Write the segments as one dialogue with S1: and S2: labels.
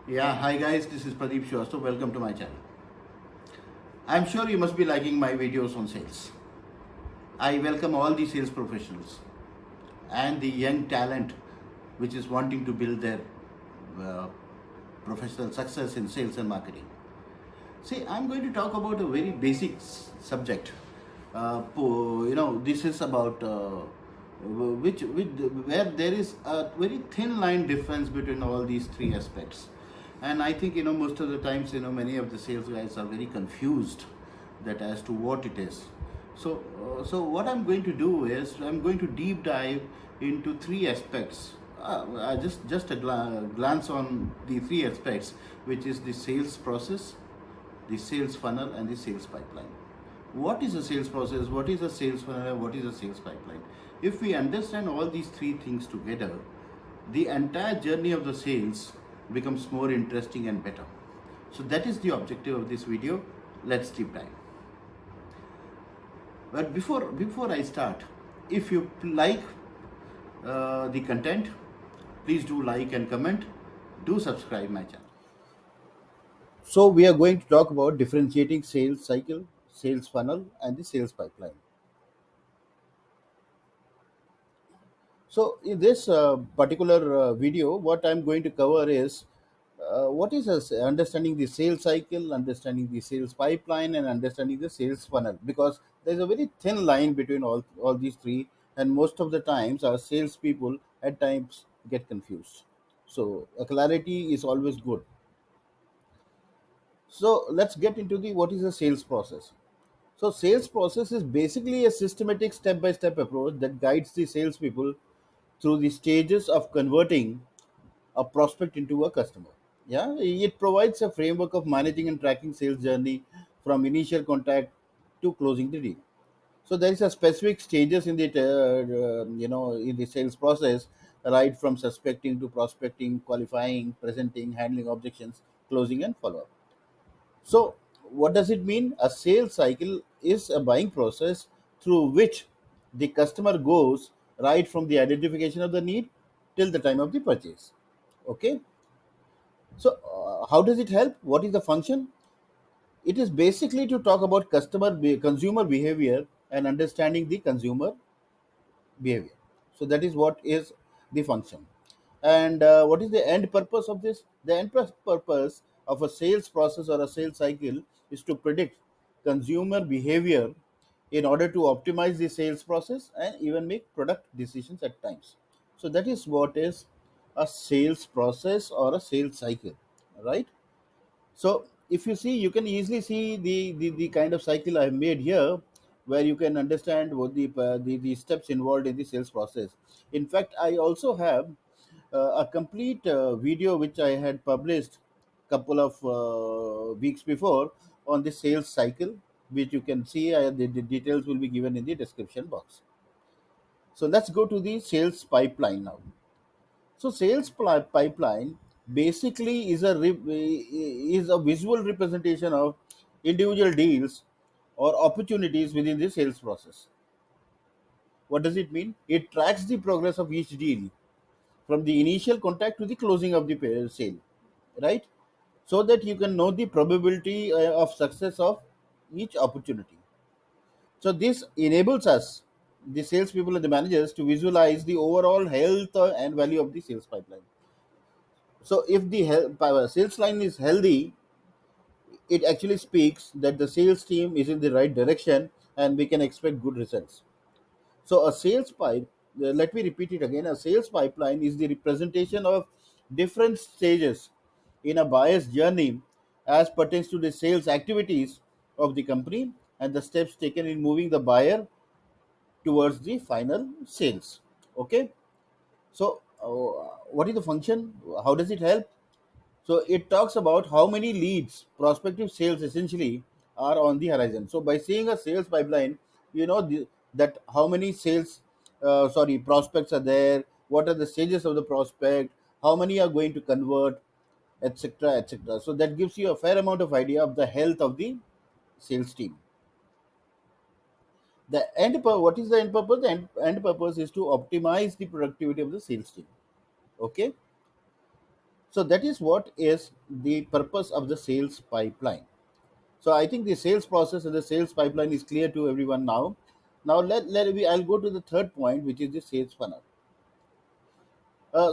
S1: Yeah, hi guys, this is Pradeep Shrivastava. Welcome to my channel. I'm sure you must be liking my videos on sales. I welcome all the sales professionals and the young talent which is wanting to build their uh, professional success in sales and marketing. See, I'm going to talk about a very basic subject. This is about which where there is a very thin line difference between all these three aspects, and I think most of the times many of the sales guys are very confused that as to what it is. So what I'm going to do is I'm going to deep dive into three aspects. Just a glance on the three aspects, which is the sales process, the sales funnel, and the sales pipeline. What is a sales process? What is a sales funnel? And what is a sales pipeline? If we understand all these three things together, the entire journey of the sales becomes more interesting and better. So that is the objective of this video. Let's deep dive. But before I start, if you like the content, please do like and comment. Do subscribe my channel. So we are going to talk about differentiating sales cycle, sales funnel, and the sales pipeline. So in this particular video, what I'm going to cover is what is understanding the sales cycle, understanding the sales pipeline, and understanding the sales funnel. Because there's a very thin line between all these three, and most of the times our salespeople at times get confused. So a clarity is always good. So let's get into the what is the sales process. So sales process is basically a systematic step-by-step approach that guides the salespeople through the stages of converting a prospect into a customer. Yeah, it provides a framework of managing and tracking sales journey from initial contact to closing the deal. So there is a specific stages in the in the sales process, right from suspecting to prospecting, qualifying, presenting, handling objections, closing, and follow up. So, what does it mean? A sales cycle is a buying process through which the customer goes right from the identification of the need till the time of the purchase. Okay. So, how does it help? What is the function? It is basically to talk about consumer behavior and understanding the consumer behavior. So that is what is the function. And what is the end purpose of this? The purpose of a sales process or a sales cycle is to predict consumer behavior in order to optimize the sales process and even make product decisions at times. So that is what is a sales process or a sales cycle, right? So if you see, you can easily see the kind of cycle I've made here, where you can understand what the steps involved in the sales process. In fact, I also have a complete video which I had published couple of weeks before on the sales cycle, which you can see. The details will be given in the description box. So let's go to the sales pipeline now. So pipeline basically is a visual representation of individual deals or opportunities within the sales process. What does it mean? It tracks the progress of each deal from the initial contact to the closing of the sale, right? So that you can know the probability of success of each opportunity. So this enables us, the salespeople and the managers, to visualize the overall health and value of the sales pipeline. So if the sales line is healthy, it actually speaks that the sales team is in the right direction and we can expect good results. So a let me repeat it again. A sales pipeline is the representation of different stages in a buyer's journey as pertains to the sales activities of the company and the steps taken in moving the buyer towards the final sales. Okay. So what is the function? How does it help? So it talks about how many leads, prospective sales essentially, are on the horizon. So by seeing a sales pipeline, you know that how many prospects are there, what are the stages of the prospect, how many are going to convert, etc., etc. So that gives you a fair amount of idea of the health of the sales team. What is the end purpose? The end purpose is to optimize the productivity of the sales team. Okay. So that is what is the purpose of the sales pipeline. So I think the sales process and the sales pipeline is clear to everyone now. Now I'll go to the third point, which is the sales funnel.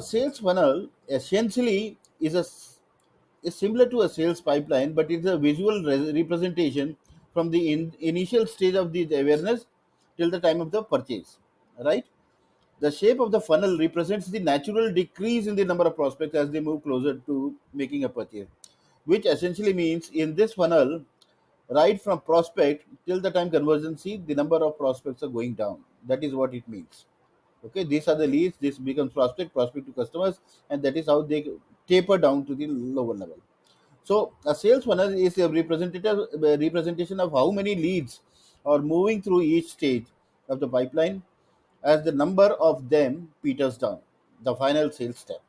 S1: Sales funnel essentially is similar to a sales pipeline, but it's a visual representation from the initial stage of the awareness till the time of the purchase. Right? The shape of the funnel represents the natural decrease in the number of prospects as they move closer to making a purchase, which essentially means in this funnel, right from prospect till the time conversion, see the number of prospects are going down. That is what it means. Okay, these are the leads. This becomes prospect to customers, and that is how they taper down to the lower level. So a sales funnel is a representation of how many leads are moving through each stage of the pipeline as the number of them peters down, the final sales step.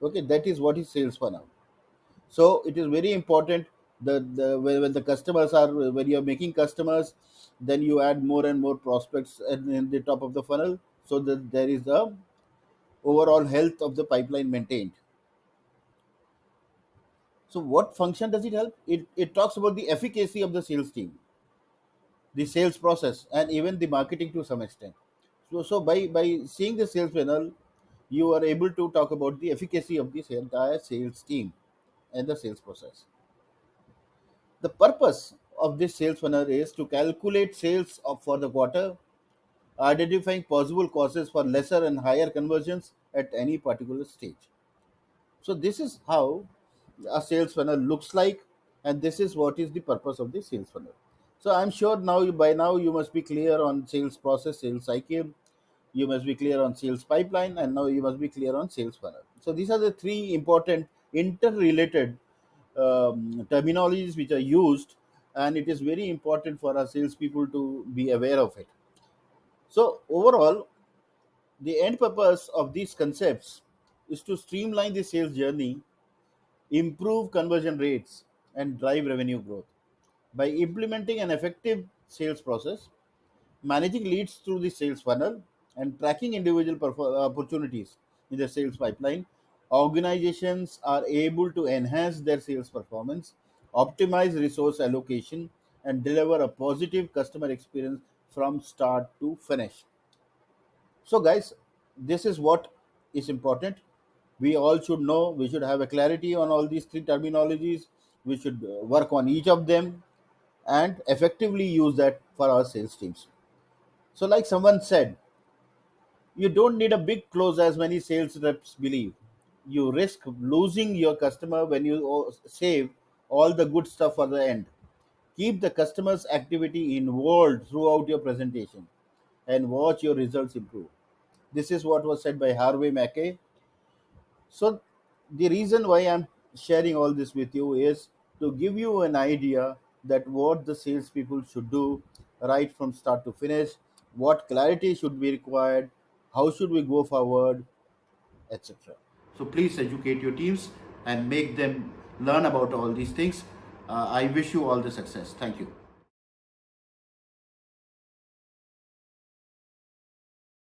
S1: Okay, that is what is sales funnel. So it is very important that when the customers are, when you are making customers, then you add more and more prospects in the top of the funnel, so that there is the overall health of the pipeline maintained. So what function does it help? It talks about the efficacy of the sales team, the sales process, and even the marketing to some extent. So by seeing the sales funnel, you are able to talk about the efficacy of this entire sales team and the sales process. The purpose of this sales funnel is to calculate sales for the quarter, identifying possible causes for lesser and higher conversions at any particular stage. So this is how a sales funnel looks like, and this is what is the purpose of the sales funnel. So I'm sure now by now you must be clear on sales process, sales cycle, you must be clear on sales pipeline, and now you must be clear on sales funnel. So these are the three important interrelated terminologies which are used, and it is very important for our salespeople to be aware of it. So overall, the end purpose of these concepts is to streamline the sales journey, improve conversion rates, and drive revenue growth. By implementing an effective sales process, managing leads through the sales funnel, and tracking individual opportunities in the sales pipeline, organizations are able to enhance their sales performance, optimize resource allocation, and deliver a positive customer experience from start to finish. So, guys, this is what is important. We all should know, we should have a clarity on all these three terminologies. We should work on each of them and effectively use that for our sales teams. So, like someone said, you don't need a big close as many sales reps believe. You risk losing your customer when you save all the good stuff for the end. Keep the customer's activity involved throughout your presentation and watch your results improve. This is what was said by Harvey Mackay. So, the reason why I'm sharing all this with you is to give you an idea that what the salespeople should do right from start to finish, what clarity should be required, how should we go forward, etc. So, please educate your teams and make them learn about all these things. I wish you all the success. Thank you.